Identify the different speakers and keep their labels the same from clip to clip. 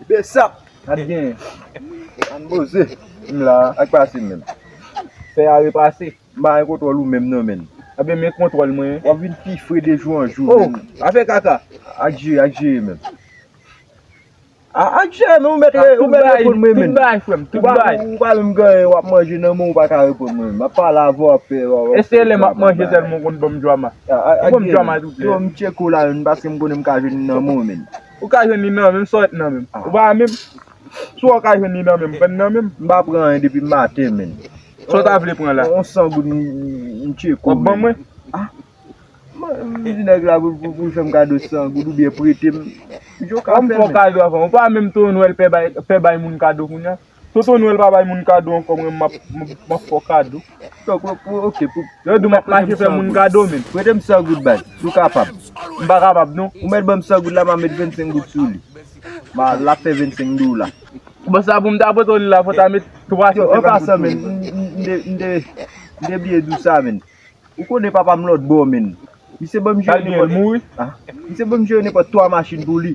Speaker 1: Besap.
Speaker 2: Adyen.
Speaker 1: An boze.
Speaker 2: Mla,
Speaker 1: Ak pasi men.
Speaker 2: fè a repase.
Speaker 1: Mba yon kontrol ou men nan men.
Speaker 2: Abe men kontrol mwen.
Speaker 1: Wap vin pi fwe de jou an jou
Speaker 2: Oh,
Speaker 1: men.
Speaker 2: afe kaka.
Speaker 1: Ak jere men. Ak jere men ou met repon mwen men.
Speaker 2: Tout bay frem, tout bay.
Speaker 1: Ou pa mwen gen wap manje nan moun ou pa ka repon mwen. Ma pa la vo ap fe.
Speaker 2: Ese le map manje tel moun kon bom drama. Bom drama tout
Speaker 1: Yo
Speaker 2: le.
Speaker 1: mche kou la yon baske mkonen mka jen nan moun men.
Speaker 2: Ou ka jen ni nan men, sot nan men. Ou ba men, sou ou ka jen ni nan men, ben nan men.
Speaker 1: Mba pran yon depi maten men.
Speaker 2: Sot a vle pran la.
Speaker 1: On san gout mche kou
Speaker 2: Ou bon mwen.
Speaker 1: Mwen nèg la pou fèm kado san gout ou bien prete m. Jo ka
Speaker 2: Ou fò kado avon. Ou pa men ton Noël pe bay moun kado kounya. So ton Noël pa bay moun kado an kon mwen fò kado.
Speaker 1: Ok pou.
Speaker 2: Yo dou map manje fè moun kado men.
Speaker 1: Prete m san gout bad. Sou kapab.
Speaker 2: Mba kapab non.
Speaker 1: Ou met bam san gout la ma met 25 gout sou li. Ma la fè 25 dou la.
Speaker 2: Bo sa pou mta poto li la fò ta met 3
Speaker 1: Yo an pa sa men. Nde biye dou sa men. Ou konè papa m lot bo men. Mi se bom jè
Speaker 2: Daniel moui.
Speaker 1: Mi se bom jè ne pa 3 machine pou li.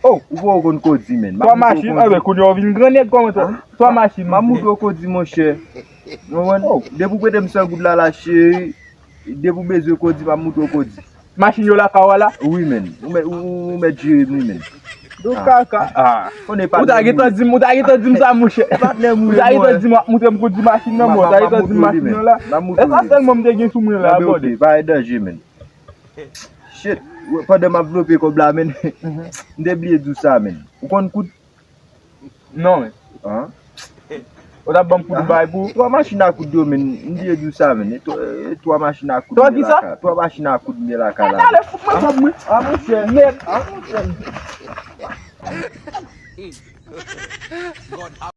Speaker 2: Oh,
Speaker 1: ou pou kon kodi men.
Speaker 2: 3 machine, awe koun yo vin granek kon to. 3 machine.
Speaker 1: Ma mout yo kodi mon chè. De pou pete m san gout la chè. De pou bez yo kodi ma mout yo kodi.
Speaker 2: Machine yo la kawala?
Speaker 1: Oui men. Ou met jè mi men.
Speaker 2: Do kaka.
Speaker 1: On est pas.
Speaker 2: Ou ta geto dim sa mouche. Ou ta geto dim moutem kodi machine nan mo. Ta geto dim machine la. E sa sel mom de gen sou mwen la bode.
Speaker 1: Va e danger men. Shit. Pas de m'envelopper comme là men. N'oubliez tout ça men. Ou kon kout?
Speaker 2: Non men.
Speaker 1: Hein?
Speaker 2: Ou da bam kout bay pou?
Speaker 1: 3 machines à coudre men. N'oubliez tout ça men. 3 machines à coudre.
Speaker 2: Toi dis ça?
Speaker 1: 3 machines à coudre mais la kala.
Speaker 2: Allez, fout moi comme moi. Ah mon cher, net. Ah mon cher.